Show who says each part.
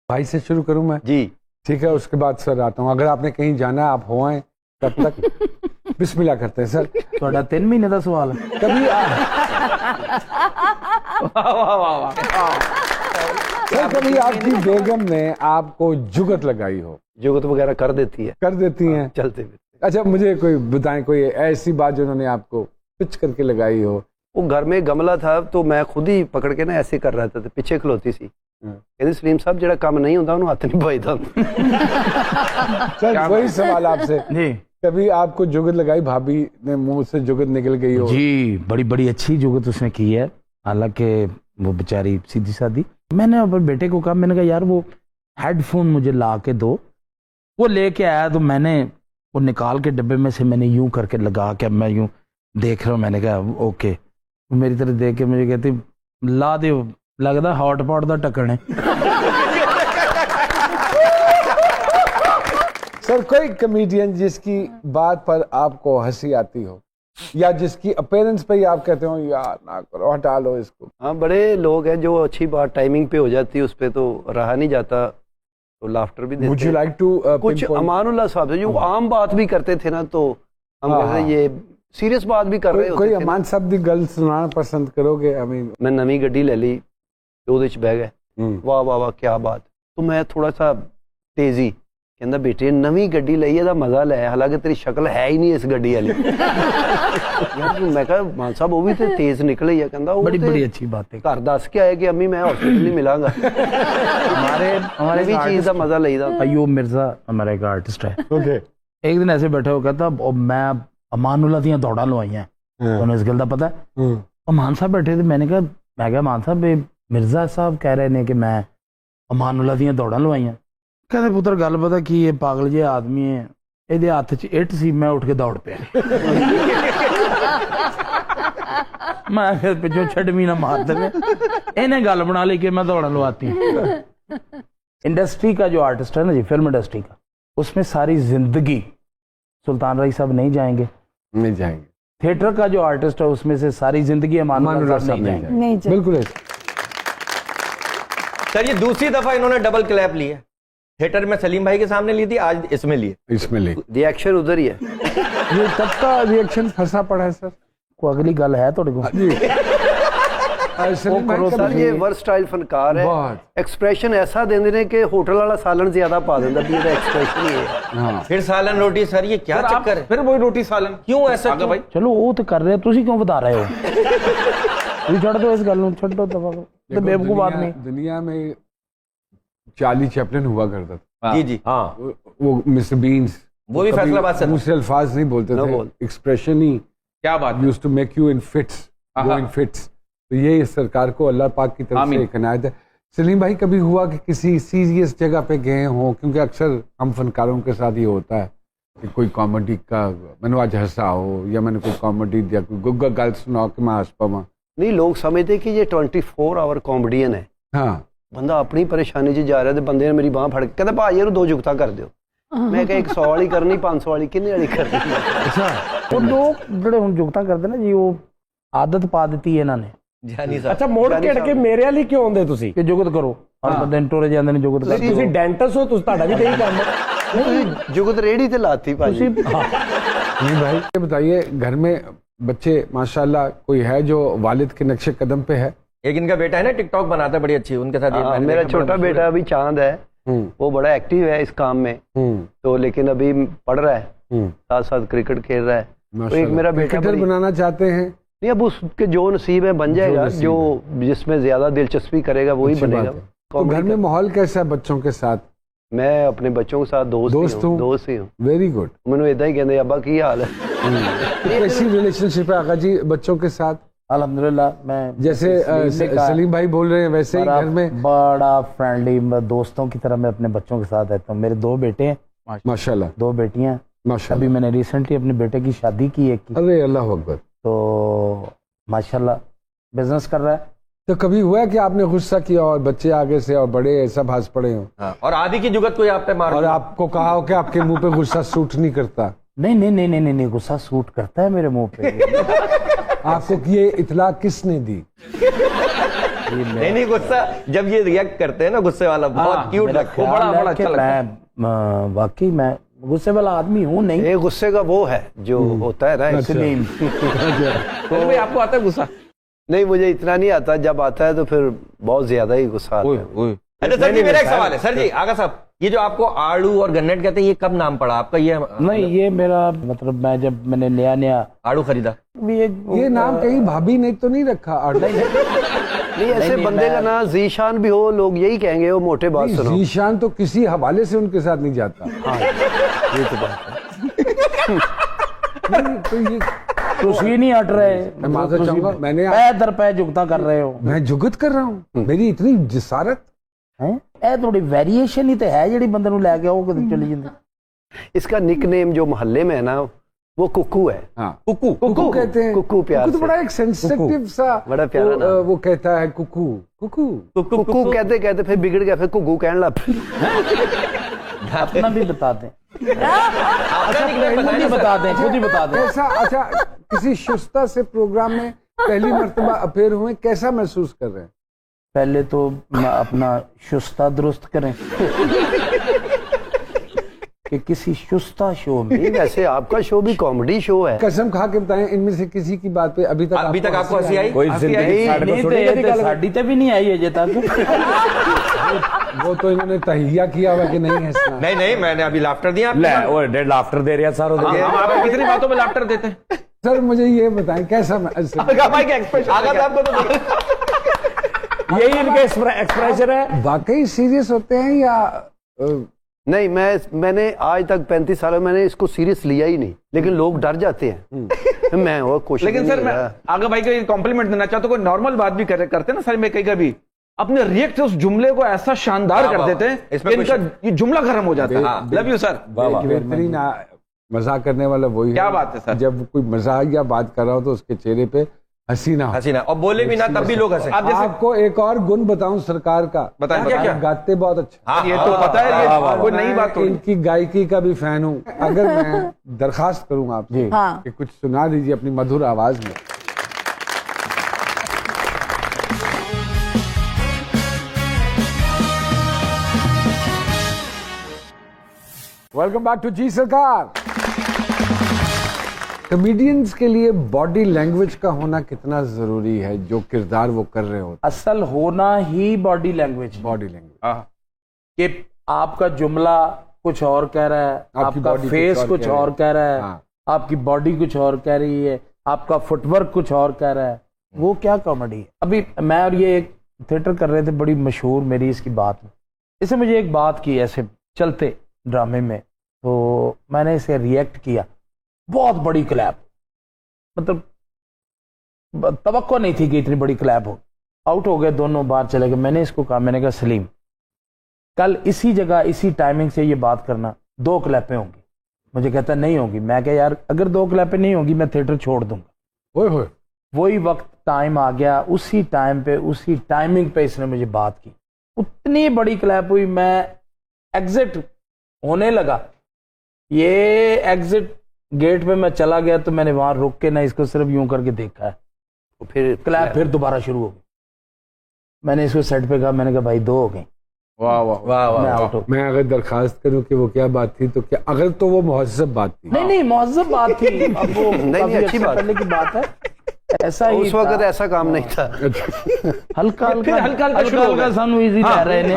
Speaker 1: भाई से शुरू करूं मैं?
Speaker 2: जी
Speaker 1: ठीक है, उसके बाद सर आता हूँ। अगर आपने कहीं जाना है आप हो आए तब तक बिस्मिल्लाह करते हैं सर।
Speaker 3: थोड़ा 3 महीने का सवाल है।
Speaker 1: कभी सर कभी आपकी बेगम ने आपको जुगत लगाई हो?
Speaker 2: जुगत वगैरह कर देती है,
Speaker 1: कर देती हैं?
Speaker 2: चलते हुए।
Speaker 1: अच्छा मुझे कोई बताएं, कोई ऐसी बात जो उन्होंने आपको पिच करके लगाई हो?
Speaker 2: वो घर में गमला था तो मैं खुद ही पकड़ के ना ऐसे कर रहा था, पीछे खलोती सी, कहती सलीम साहब जेड़ा काम नहीं होता उन्होंने हाथ नहीं पाईदा।
Speaker 1: सर वही सवाल आपसे
Speaker 3: जी,
Speaker 1: कभी आपको जुगत लगाई, भाभी ने मुंह से जुगत निकल गई हो?
Speaker 3: जी बड़ी बड़ी अच्छी जुगत उसने की है, हालांकि वो बेचारी सीधी सादी। मैंने अपने बेटे को कहा, मैंने कहा यार वो हेडफोन मुझे ला के दो। वो लेके आया तो मैंने वो निकाल के डब्बे में से मैंने यूं करके लगा के मैं यूं देख रहा हूँ। मैंने कहा ओके। वो मेरी तरह देख के मुझे कहती ला दे, लगता हॉटपॉट का ढक्कन है।
Speaker 1: सर कोई कमेडियन जिसकी बात पर आपको हंसी आती हो या जिसकी अपीयरेंस पे ही आप कहते हो यार ना करो, हटा लो इसको?
Speaker 2: हाँ, बड़े लोग हैं जो अच्छी बात टाइमिंग पे हो जाती है, उस पर तो रहा नहीं जाता, तो लाफ्टर भी देते
Speaker 1: Would you
Speaker 2: हैं।
Speaker 1: like to,
Speaker 2: कुछ अमानुल्लाह साहब से जो आम बात भी करते थे ना, तो हम कहते हैं ये सीरियस बात भी कर रहे होते
Speaker 1: कोई
Speaker 2: थे।
Speaker 1: अमान साहब दी गल सुनाना पसंद करोगे? आई मीन
Speaker 2: मैं नवी गड्डी ले ली, ਉਹਦੇ ਚ ਬਹਿ ਗਏ, ਵਾਹ ਵਾਹ ਵਾਹ ਕੀ ਬਾਤ। तो मैं थोड़ा सा तेजी कहता बेटे नवी गड्डी ਲਈ ਇਹਦਾ मजा ले, हालांकि तेरी शक्ल है ही नहीं इस गड्डी वाली। यार मैं कहा मान साहब वो भी तो तेज निकले है, कहता
Speaker 3: बड़ी बड़ी अच्छी बात है।
Speaker 2: घर दस के आए कि अम्मी मैं हॉस्पिटल ही मिलांगा।
Speaker 3: हमारे
Speaker 2: भी चीज का मजा लेदा।
Speaker 3: अयूब मिर्जा हमारा एक आर्टिस्ट है।
Speaker 1: ओके।
Speaker 3: एक दिन ऐसे बैठे हो कहता मैं अमानुल्लाह ਦੀਆਂ ਦੌੜਾਂ ਲਵਾਈਆਂ, ਤੁਹਾਨੂੰ ਇਸ ਗੱਲ ਦਾ ਪਤਾ ਹੈ? ਅਮਾਨ ਸਾਹਿਬ ਬੈਠੇ ਤੇ मैंने कहा मान साहब मिर्जा साहब कह रहे ने कि मैं अमानुल्लाह ਦੀਆਂ ਦੌੜਾਂ ਲਵਾਈਆਂ। कहते पुत्र गल पता की ये पागल जे आदमी है, ਇਹਦੇ ਹੱਥ 'ਚ ਇੱਟ ਸੀ, मैं उठ के दौड़ ਪਿਆ। मैं फिर पिछों छड़मी ना मार दे, इन्हें गल बना ली कि मैं दौड़ा लवाती। इंडस्ट्री का जो आर्टिस्ट है ना जी, फिल्म इंडस्ट्री का, उसमें सारी जिंदगी सुल्तान राय साहब नहीं जाएंगे,
Speaker 1: नहीं जाएंगे।
Speaker 3: थिएटर का जो आर्टिस्ट है उसमें से सारी जिंदगी अमानुल्लाह साहब नहीं जाएंगे।
Speaker 1: बिल्कुल।
Speaker 4: सर ये दूसरी दफा इन्होंने डबल क्लैप ली है। थिएटर में सलीम भाई के सामने ली थी, आज इसमें ली है।
Speaker 1: इसमें ले
Speaker 2: रिएक्शन उधर ही है।
Speaker 1: ये कब का रिएक्शन फंसा पड़ा है सर?
Speaker 3: को अगली गल है थोड़े को
Speaker 2: सर ये वर्सटाइल फनकार है, एक्सप्रेशन ऐसा देंदे ने कि होटल वाला सालन ज्यादा पा देंदा भी ਇਹਦਾ एक्सप्रेशन ही है।
Speaker 4: हाँ। फिर सालन रोटी सर, ये क्या चक्कर है?
Speaker 5: फिर वही रोटी सालन
Speaker 4: क्यों ऐसा
Speaker 5: भाई?
Speaker 3: चलो वो तो कर रहे, तुसी क्यों बता रहे हो? तुम छोड़ दो इस गल नूं, छोड़ दो तो बेवकूफ आदमी।
Speaker 1: दुनिया में चार्ली चैपलिन हुआ करता था।
Speaker 4: जी जी हाँ,
Speaker 1: वो मिस्टर बीन्स,
Speaker 4: वो भी फैसलाबाद से
Speaker 1: दूसरे अल्फाज नहीं बोलते थे, एक्सप्रेशन ही
Speaker 5: क्या बात
Speaker 1: used to make you in fits, go in fits. तो ये इस सरकार को अल्लाह पाक की तरफ से एक इनायत है। सलीम भाई कभी हुआ कि किसी सीरियस जगह पे गए हों? क्योंकि अक्सर हम फनकारों के साथ ये होता है कि कोई कॉमेडी का मैंने आज हंसा हो या मैंने कोई कॉमेडी या कोई गुग्गा गल सुनाओ कि मैं हंस पावा।
Speaker 2: नहीं, लोग समझते कि ये 24 आवर कॉमेडियन है।
Speaker 1: हाँ,
Speaker 2: बंदा अपनी परेशानी च जा रहा है, बंदे ने मेरी बांह फड़ के कहता भाई यार 2 जुगता कर दो। मैं कहा 100 वाली करनी, 500 वाली किन्ने वाली करनी?
Speaker 3: अच्छा, वो लोग ਜਿਹੜੇ ਹੁਣ ਜੁਗਤਾ ਕਰਦੇ ਨਾ ਜੀ, ਉਹ ਆਦਤ ਪਾ ਦਿੱਤੀ ਇਹਨਾਂ ਨੇ।
Speaker 4: जानी साहब
Speaker 5: अच्छा मोड़ के के मेरे वाली क्यों आंदे तुसी
Speaker 3: ਕਿ ਜੁਗਤ ਕਰੋ, ਹਰ ਬੰਦੇ ਨੇ ਟੋਰੇ ਜਾਂਦੇ ਨੇ ਜੁਗਤ
Speaker 5: नहीं तुसी डेंटिस्ट हो, ਤੁਹਾਡਾ भी यही काम है।
Speaker 2: नहीं, जुगत रेडी ते लाती भाई।
Speaker 1: नहीं भाई ये बताइए, घर में बच्चे माशाल्लाह कोई है जो वालिद के नक्शे कदम पे है?
Speaker 4: एक इनका बेटा है ना, टिकटॉक बनाता है, बड़ी अच्छी उनके साथ।
Speaker 2: मेरा छोटा बेटा अभी चांद है, वो बड़ा एक्टिव है इस काम में, तो लेकिन अभी पढ़ रहा है, साथ साथ क्रिकेट खेल रहा है। तो एक मेरा बेटा
Speaker 1: क्रिकेटर बनाना चाहते हैं?
Speaker 2: नहीं, अब उसके जो नसीब है बन जाएगा, जो जिसमें ज्यादा दिलचस्पी करेगा वही बनेगा।
Speaker 1: तो घर में माहौल कैसा है बच्चों के साथ?
Speaker 2: मैं अपने बच्चों के साथ दोस्त ही हूँ।
Speaker 1: Very good.
Speaker 2: मैंने इदा ही कहते अब्बा की हाल है।
Speaker 1: कैसी रिलेशनशिप है आका जी बच्चों के साथ?
Speaker 3: अल्हम्दुलिल्लाह, मैं
Speaker 1: जैसे सलीम भाई बोल रहे हैं वैसे ही घर में
Speaker 3: बड़ा फ्रेंडली दोस्तों की तरह मैं अपने बच्चों के साथ रहता हूँ। मेरे 2 बेटे हैं
Speaker 1: माशाल्लाह,
Speaker 3: 2 बेटियां।
Speaker 1: माशाल्लाह।
Speaker 3: अभी मैंने रिसेंटली अपने बेटे की शादी की, एक की,
Speaker 1: अरे अल्लाह अकबर।
Speaker 3: तो माशाल्लाह बिजनेस कर रहा है।
Speaker 1: तो कभी हुआ है कि आपने गुस्सा किया और बच्चे आगे से और बड़े सब हंस पड़े हो?
Speaker 4: हाँ। और आदि की जुगत कोई आप पे मार
Speaker 1: और आपको कहा हो कि आपके मुंह पे गुस्सा सूट नहीं करता?
Speaker 3: नहीं नहीं नहीं नहीं नहीं, गुस्सा सूट करता है मेरे मुंह पे।
Speaker 1: आपको ये इतला किसने दी?
Speaker 4: नहीं नहीं, गुस्सा जब ये रिएक्ट करते हैं ना गुस्से वाला, बहुत क्यूट
Speaker 3: मेरा
Speaker 4: लगता है,
Speaker 3: ख्याल
Speaker 4: बड़ा
Speaker 3: है
Speaker 4: बड़ा
Speaker 3: कि
Speaker 4: अच्छा लगता है।
Speaker 3: मैं वाकई मैं गुस्से वाला आदमी हूँ नहीं।
Speaker 2: ये गुस्से का वो है जो होता है ना, इसलिए
Speaker 5: तो भाई आपको आता है गुस्सा?
Speaker 2: नहीं, मुझे इतना नहीं आता, जब आता है तो फिर बहुत ज्यादा ही गुस्सा आता है।
Speaker 4: अच्छा सर जी, मेरा एक सवाल है सर जी, आगा साहब, ये जो आपको आड़ू और गन्नेट कहते हैं, ये कब नाम पड़ा आपका? ये
Speaker 3: नहीं, ये मेरा मतलब मैं जब मैंने नया
Speaker 4: आड़ू खरीदा,
Speaker 1: ये नाम कहीं भाभी ने तो नहीं रखा?
Speaker 2: नहीं, ऐसे बंदे का नाम जीशान भी हो, लोग यही कहेंगे वो मोटे बात सुनो।
Speaker 1: जीशान तो किसी हवाले से उनके साथ नहीं जाता।
Speaker 2: हाँ, ये तो बात है।
Speaker 1: नहीं, तो ये
Speaker 3: तुसी नहीं हट रहे,
Speaker 1: मैं माफी चाहूंगा, मैंने
Speaker 3: पैर दर पैर जुगता कर रहे हो।
Speaker 1: मैं जुगत कर रहा हूँ, मेरी इतनी जिसारत
Speaker 3: हैं ਇਹ थोड़ी वेरिएशन ही तो है ਜਿਹੜੀ ਬੰਦੇ ਨੂੰ ਲੈ ਕੇ ਆਓ ਕਿਤੇ ਚਲੀ ਜਾਂਦੀ।
Speaker 2: इसका निक नेम जो मोहल्ले में है ना, वो कुकू है।
Speaker 1: हाँ,
Speaker 2: कुकू
Speaker 1: कुकू कहते हैं।
Speaker 2: कुकू प्यार
Speaker 1: कुकू तो
Speaker 2: से।
Speaker 1: बड़ा एक सेंसिटिव सा,
Speaker 2: बड़ा प्यारा नाम।
Speaker 1: वो कहता है कुकू कुकू।
Speaker 2: कुकू कहते कहते फिर बिगड़ गया, फिर कुकू कहने लग पे।
Speaker 3: अपना भी बता दें,
Speaker 4: आपका निकनेम
Speaker 3: खुद ही बता दें, खुद ही बता दें।
Speaker 1: कैसा, अच्छा किसी शुस्ता से प्रोग्राम में पहली मर्तबा अपेयर हुए, कैसा महसूस कर रहे हैं?
Speaker 3: पहले तो अपना शुस्ता दुरुस्त करें कि किसी शुस्ता शो में।
Speaker 2: नहीं, वैसे आपका शो भी कॉमेडी शो है।
Speaker 1: कसम खा के बताएं, इनमें से किसी की बात पे अभी तक आपको हंसी आई?
Speaker 5: कोई
Speaker 4: हंसी
Speaker 5: जिंदगी
Speaker 4: आई?
Speaker 5: साढ़े को
Speaker 3: नहीं
Speaker 5: सुनी कभी
Speaker 3: तो
Speaker 5: गल?
Speaker 3: साड़ी ते भी नहीं आई अजे तक।
Speaker 1: वो तो इन्होंने तहिया किया हुआ कि नहीं हंसना।
Speaker 4: नहीं नहीं, मैंने अभी लाफ्टर दिया आपको।
Speaker 5: ले वो डेढ़ लाफ्टर दे रहा सारों
Speaker 4: हाँ,
Speaker 5: हम आपको कितनी बातों में लाफ्टर देते हैं?
Speaker 1: सर मुझे ये बताएं कैसा
Speaker 4: आगा भाई का एक्सप्रेशन, आगा साहब को तो
Speaker 5: यही इनके एक्सप्रेशन है।
Speaker 1: वाकई सीरियस होते हैं या
Speaker 2: नहीं, मैंने आज तक 35 सालों में मैंने इसको सीरियस लिया ही नहीं, लेकिन लोग डर जाते हैं। मैं वो कोशिश
Speaker 5: लेकिन सर मैं आगे भाई को कॉम्प्लीमेंट देना चाहता हूँ, कोई नॉर्मल बात भी करते हैं ना सर, में कई कभी अपने रिएक्ट उस जुमले को ऐसा शानदार कर देते हैं
Speaker 4: इसमें
Speaker 5: कि इनका ये जुमला गर्म हो जाता है। Love you sir.
Speaker 1: बेहतरीन मजाक करने वाला वही
Speaker 5: क्या बात है सर?
Speaker 1: जब कोई मजाक या बात कर रहा हो तो उसके चेहरे पे हंसी ना हो।
Speaker 4: हंसी ना, और बोले भी ना तब भी लोग हंसे।
Speaker 5: आप जैसे
Speaker 1: आपको एक और गुण बताऊं सरकार का,
Speaker 5: बताएं क्या?
Speaker 1: आप गाते बहुत अच्छा।
Speaker 4: हाँ,
Speaker 5: ये तो पता है, ये कोई नई
Speaker 1: मैं
Speaker 5: बात थोड़ी।
Speaker 1: इनकी गायकी का भी फैन हूं। अगर मैं दरखास्त करूंगा आपसे
Speaker 6: हाँ।
Speaker 1: कि कुछ सुना दीजिए अपनी मधुर आवाज में। वेलकम बैक टू जी सरकार। कॉमेडियंस के लिए बॉडी लैंग्वेज का होना कितना जरूरी है, जो किरदार वो कर रहे होते
Speaker 3: असल होना ही बॉडी लैंग्वेज,
Speaker 1: बॉडी लैंग्वेज
Speaker 3: कि आपका जुमला कुछ और कह रहा है,
Speaker 1: आपकी
Speaker 3: आपका
Speaker 1: body
Speaker 3: फेस कुछ और कह रहा है,
Speaker 1: हाँ।
Speaker 3: आपकी बॉडी कुछ और कह रही है, आपका फुटवर्क कुछ और कह रहा है। वो क्या कॉमेडी है? अभी मैं और ये एक थिएटर कर रहे थे, बड़ी मशहूर मेरी इसकी बात में, इसे मुझे एक बात की ऐसे चलते ड्रामे में, तो मैंने इसे रिएक्ट किया, बहुत बड़ी क्लैप, मतलब तवक्को नहीं थी कि इतनी बड़ी क्लैप हो। आउट हो गए दोनों, बाहर चले गए। मैंने इसको कहा, मैंने कहा सलीम कल इसी जगह इसी टाइमिंग से ये बात करना, 2 क्लैपें होंगी। मुझे कहता नहीं होगी। मैं कहा यार अगर 2 क्लैपें नहीं होगी मैं थिएटर छोड़ दूंगा।
Speaker 1: ओए होए।
Speaker 3: वही वक्त टाइम आ गया, उसी टाइम पे उसी टाइमिंग पे इसने मुझे बात की, उतनी बड़ी क्लैप हुई। मैं एग्जिट होने लगा, ये एग्जिट गेट पे मैं चला गया तो मैंने वहां रुक के ना इसको सिर्फ यूं करके देखा है,
Speaker 2: तो फिर
Speaker 3: क्लैप फिर दोबारा शुरू हो गई। मैंने इसको सेट पे कहा, मैंने कहा भाई 2 हो गई,
Speaker 1: वाह वाह वाह
Speaker 3: मैं आउट हो।
Speaker 1: मैं अगर दरखास्त करूं कि वो क्या बात थी, तो क्या अगर तो वो मुहज़्ज़ब बात थी।
Speaker 3: नहीं मुहज़्ज़ब बात थी, अब वो
Speaker 2: नहीं,
Speaker 3: काफी
Speaker 2: अच्छी
Speaker 3: अच्छे
Speaker 2: बात।
Speaker 3: पहले की बात है, ऐसा ही
Speaker 2: उस वक्त
Speaker 3: था।
Speaker 2: ऐसा काम नहीं था।
Speaker 3: हल्का
Speaker 5: फिर हल्का शुरू हो गया।
Speaker 3: सानू इजी रह रहे ने।